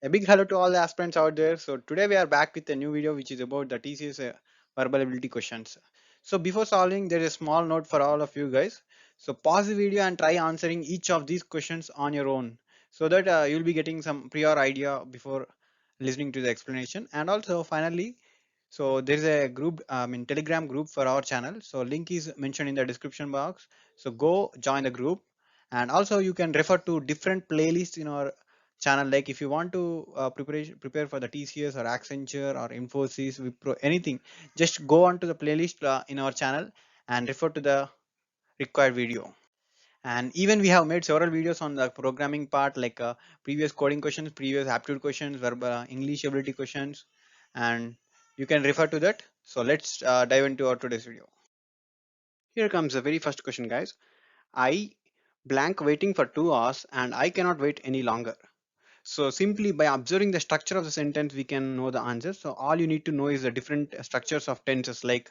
A big hello to all the aspirants out there. So today we are back with a new video which is about the TCS verbal ability questions. So before solving, there is a small note for all of you guys. So pause the video and try answering each of these questions on your own so that you'll be getting some prior idea before listening to the explanation. And also finally, so there is a group, Telegram group for our channel. So link is mentioned in the description box. So go join the group, and also you can refer to different playlists in our channel. Like if you want to prepare for the TCS or Accenture or Infosys, Wipro, anything, just go on to the playlist in our channel and refer to the required video. And even we have made several videos on the programming part, like previous coding questions, previous aptitude questions, verbal English ability questions, and you can refer to that. So let's dive into our today's video. Here comes the very first question, guys. I blank waiting for 2 hours and I cannot wait any longer. So simply by observing the structure of the sentence, we can know the answer. So all you need to know is the different structures of tenses, like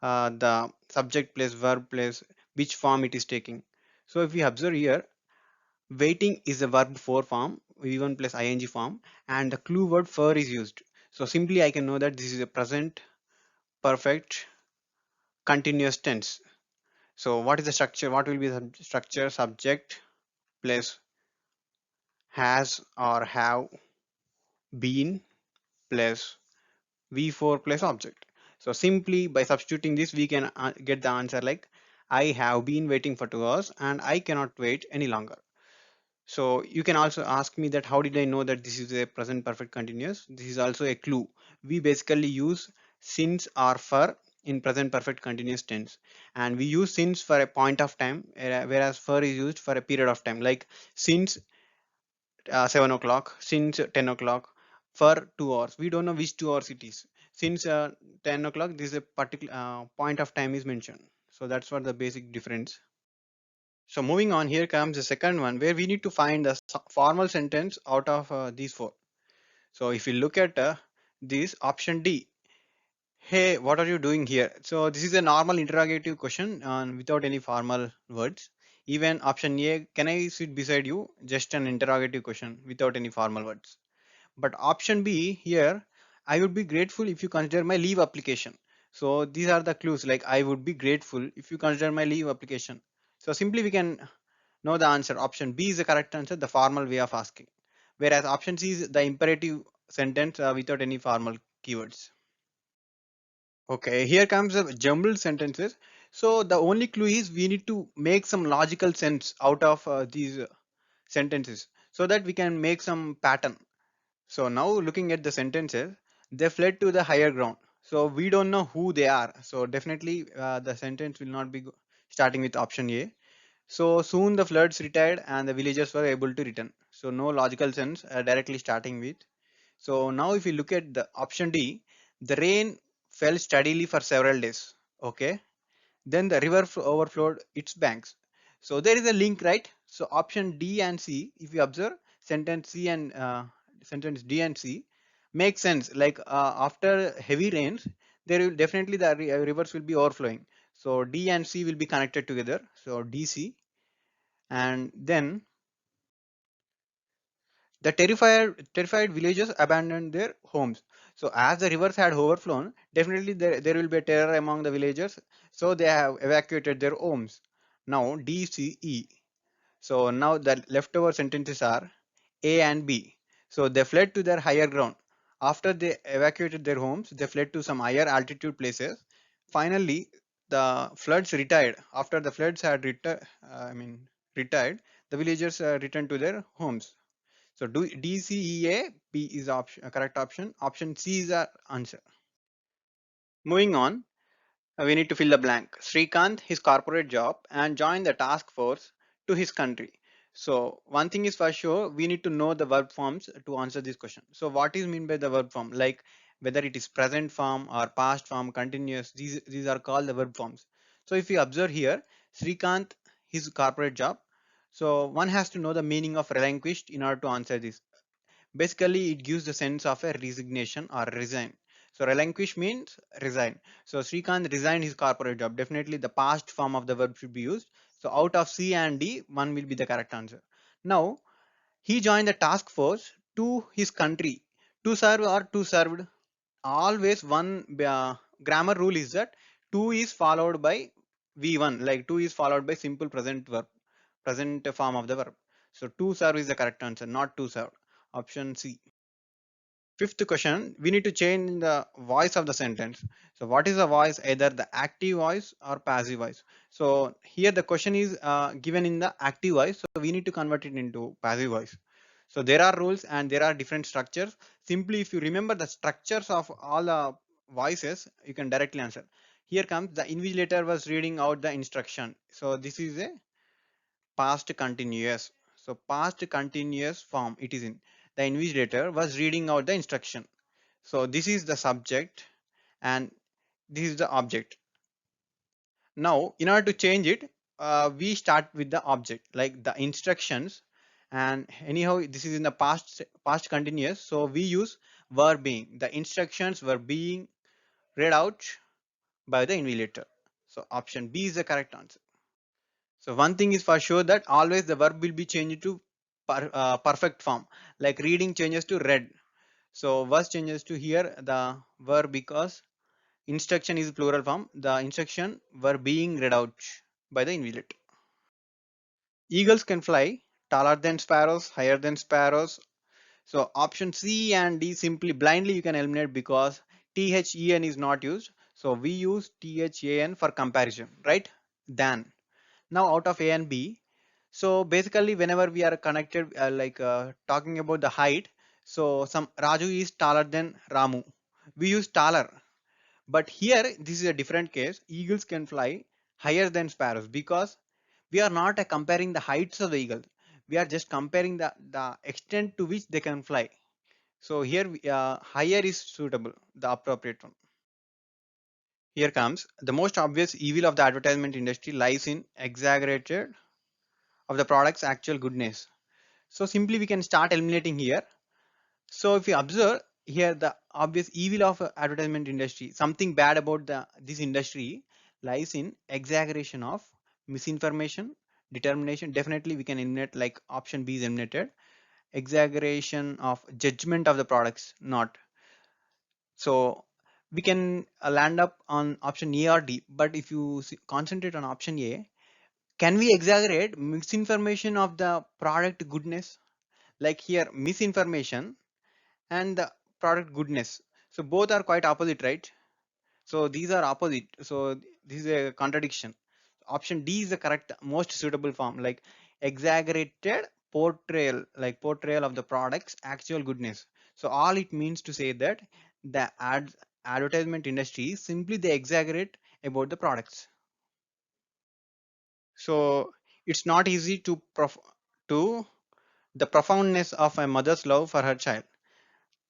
the subject plus verb plus which form it is taking. So if we observe here, waiting is a verb 4 form, v1 plus ing form, and the clue word for is used. So simply I can know that this is a present perfect continuous tense. So what is the structure? What will be the structure? Subject plus has or have been plus v4 plus object. So simply by substituting this, we can get the answer like I have been waiting for 2 hours and I cannot wait any longer. So you can also ask me that how did I know that this is a present perfect continuous? This is also a clue. We basically use since or for in present perfect continuous tense, and we use since for a point of time, whereas for is used for a period of time, like since 7 o'clock, since 10 o'clock, for 2 hours. We don't know which 2 hours it is. Since 10 o'clock, this is a particular point of time is mentioned. So that's what the basic difference. So moving on, here comes the second one where we need to find the formal sentence out of these four. So if you look at this option D, hey, what are you doing here? So this is a normal interrogative question without any formal words. Even option A, can I sit beside you? Just an interrogative question without any formal words. But option B here, I would be grateful if you consider my leave application. So these are the clues, like I would be grateful if you consider my leave application. So simply we can know the answer. Option B is the correct answer, the formal way of asking. Whereas option C is the imperative sentence without any formal keywords. Okay, here comes the jumbled sentences. So the only clue is we need to make some logical sense out of these sentences so that we can make some pattern. So now looking at the sentences, they fled to the higher ground. So we don't know who they are. So definitely the sentence will not be starting with option A. So soon the floods retired and the villagers were able to return. So no logical sense directly starting with. So now if you look at the option D, the rain fell steadily for several days. Okay. Then the river overflowed its banks. So there is a link, right? So option D and C, if you observe sentence C and sentence D and C, make sense. Like after heavy rains, there will definitely the rivers will be overflowing. So D and C will be connected together. So DC, and then the terrified villagers abandoned their homes. So as the rivers had overflown, definitely there will be a terror among the villagers. So they have evacuated their homes. Now DCE. So now the leftover sentences are A and B. So they fled to their higher ground. After they evacuated their homes, they fled to some higher altitude places. Finally, the floods retired. After the floods had retired, the villagers returned to their homes. So do DCEA, B is option, correct option. Option C is our answer. Moving on, we need to fill the blank. Srikant, his corporate job, and joined the task force to his country. So one thing is for sure, we need to know the verb forms to answer this question. So what is mean by the verb form? Like whether it is present form or past form, continuous, these are called the verb forms. So if you observe here, Srikant, his corporate job. So one has to know the meaning of relinquished in order to answer this. Basically, it gives the sense of a resignation or resign. So relinquish means resign. So Srikant resigned his corporate job. Definitely the past form of the verb should be used. So out of C and D, one will be the correct answer. Now, he joined the task force to his country. To serve or to served. Always one grammar rule is that to is followed by V1, like to is followed by simple present verb, present form of the verb. So to serve is the correct answer, not to serve. Option C. Fifth question, we need to change the voice of the sentence. So what is the voice? Either the active voice or passive voice. So here the question is given in the active voice. So we need to convert it into passive voice. So there are rules and there are different structures. Simply if you remember the structures of all the voices, you can directly answer. Here comes the invigilator was reading out the instruction. So this is a past continuous. So past continuous form it is in. The invigilator was reading out the instruction. So this is the subject and this is the object. Now in order to change it, we start with the object like the instructions, and anyhow this is in the past continuous, so we use were being. The instructions were being read out by the invigilator. So option B is the correct answer. So one thing is for sure that always the verb will be changed to perfect form. Like reading changes to read. So was changes to here the verb because instruction is plural form. The instruction were being read out by the invalid. Eagles can fly taller than sparrows, higher than sparrows. So option C and D simply blindly you can eliminate because THEN is not used. So we use THAN for comparison, right? Than. Now out of A and B. So basically whenever we are connected talking about the height. So some Raju is taller than Ramu. We use taller. But here, this is a different case. Eagles can fly higher than sparrows because we are not comparing the heights of the eagle. We are just comparing the extent to which they can fly. So here, higher is suitable, the appropriate one. Here comes the most obvious evil of the advertisement industry lies in exaggerated of the product's actual goodness. So simply we can start eliminating here. So if you observe here the obvious evil of advertisement industry, something bad about this industry lies in exaggeration of misinformation, determination. Definitely we can eliminate like option B is eliminated. Exaggeration of judgment of the products, not. So we can land up on option A or D. But if you concentrate on option A, can we exaggerate misinformation of the product goodness? Like here misinformation and the product goodness, so both are quite opposite, right? So these are opposite, so this is a contradiction. Option D is the correct most suitable form, like exaggerated portrayal, like portrayal of the product's actual goodness. So all it means to say that the advertisement industry simply they exaggerate about the products. So it's not easy to to the profoundness of a mother's love for her child.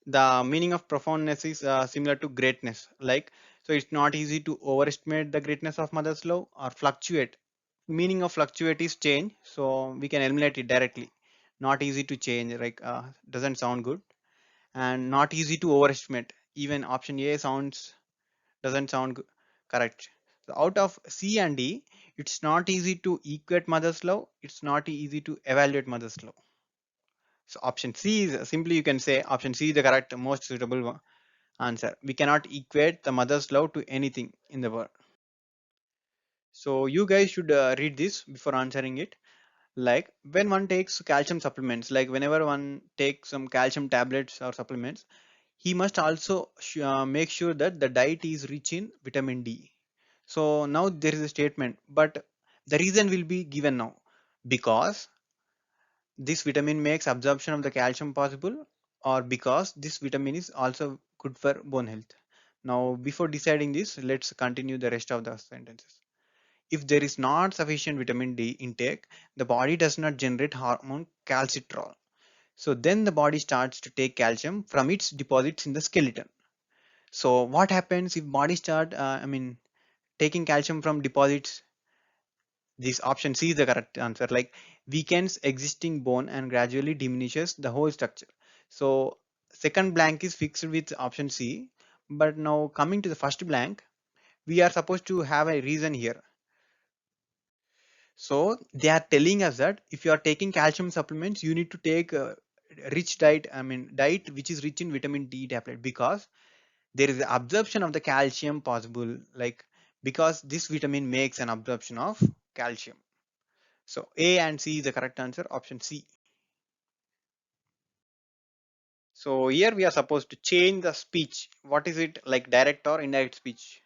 The meaning of profoundness is similar to greatness, like, so it's not easy to overestimate the greatness of mother's love. Or fluctuate, meaning of fluctuate is change, so we can eliminate it directly. Not easy to change, like doesn't sound good. And not easy to overestimate, even option A sounds doesn't sound good, correct. So out of C and D, it's not easy to equate mother's love, it's not easy to evaluate mother's love. So option C is simply you can say option C is the correct most suitable one answer. We cannot equate the mother's love to anything in the world. So you guys should read this before answering it. Like when one takes calcium supplements, like whenever one takes some calcium tablets or supplements, he must also make sure that the diet is rich in vitamin D. So now there is a statement, but the reason will be given now because this vitamin makes absorption of the calcium possible, or because this vitamin is also good for bone health. Now, before deciding this, let's continue the rest of the sentences. If there is not sufficient vitamin D intake, the body does not generate hormone calcitrol. So then the body starts to take calcium from its deposits in the skeleton. So what happens if body start, taking calcium from deposits? This option C is the correct answer. Like weakens existing bone and gradually diminishes the whole structure. So second blank is fixed with option C. But now coming to the first blank, we are supposed to have a reason here. So they are telling us that if you are taking calcium supplements, you need to take rich diet, I mean diet which is rich in vitamin D tablet, because there is absorption of the calcium possible, like because this vitamin makes an absorption of calcium. So A and C is the correct answer, option C. So here we are supposed to change the speech. What is it, like direct or indirect speech?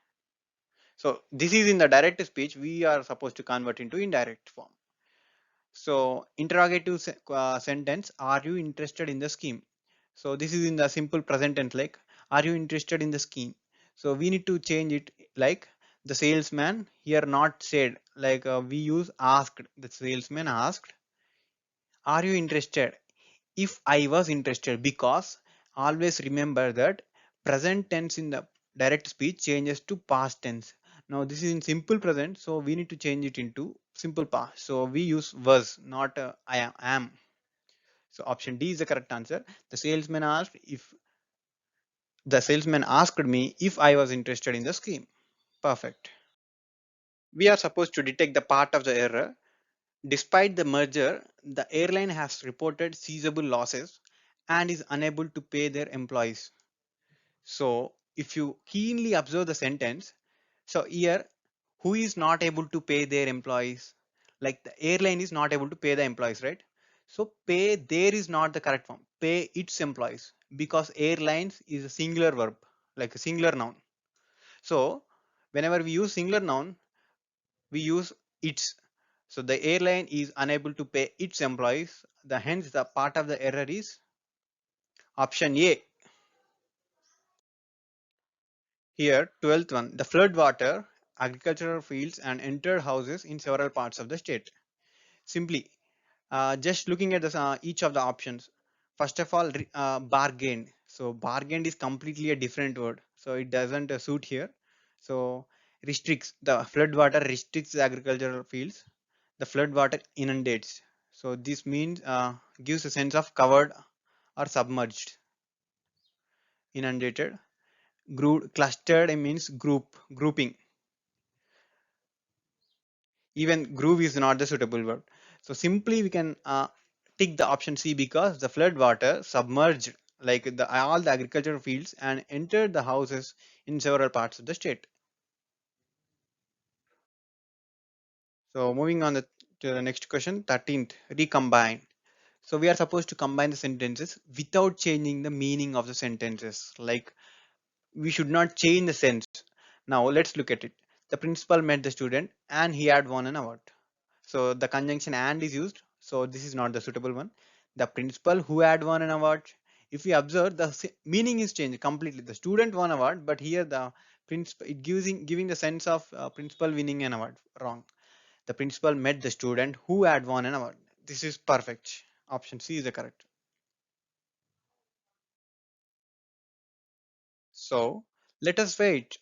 So this is in the direct speech, we are supposed to convert into indirect form. So interrogative sentence, are you interested in the scheme? So this is in the simple present tense, like are you interested in the scheme? So we need to change it, like the salesman here not said, like we use asked. The salesman asked, are you interested? If I was interested, because always remember that present tense in the direct speech changes to past tense. Now this is in simple present, so we need to change it into simple past. So we use was, not I am. So option D is the correct answer. The salesman asked if the salesman asked me if I was interested in the scheme. Perfect. We are supposed to detect the part of the error. Despite the merger, the airline has reported seizable losses and is unable to pay their employees. So if you keenly observe the sentence, so here, who is not able to pay their employees? Like the airline is not able to pay the employees, right? So pay there is not the correct form. Pay its employees, because airlines is a singular verb, like a singular noun. So whenever we use singular noun, we use its. So the airline is unable to pay its employees. The hence the part of the error is option A. Here, 12th one, the flood water, agricultural fields and entered houses in several parts of the state. Simply, just looking at each of the options. First of all, bargain. So bargain is completely a different word. So it doesn't suit here. So restricts, the flood water restricts the agricultural fields. The flood water inundates. So this means gives a sense of covered or submerged. Inundated. Clustered means grouping. Even groove is not the suitable word. So simply we can tick the option C, because the flood water submerged like all the agricultural fields and entered the houses in several parts of the state. So moving on to the next question, 13th, recombine. So we are supposed to combine the sentences without changing the meaning of the sentences. Like we should not change the sense. Now let's look at it. The principal met the student and he had won an award. So the conjunction and is used. So this is not the suitable one. The principal who had won an award. If we observe, the meaning is changed completely. The student won award, but here the principal, it gives giving the sense of principal winning an award. Wrong. The principal met the student who had won an award. This is perfect. Option C is the correct. So let us wait.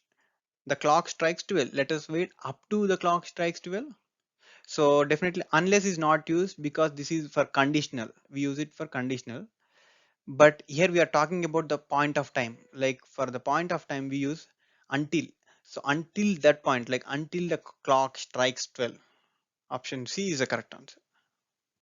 The clock strikes 12. Let us wait up to the clock strikes 12. So definitely unless is not used, because this is for conditional. We use it for conditional. But here we are talking about the point of time. Like for the point of time we use until. So until that point, like until the clock strikes 12. Option C is the correct answer.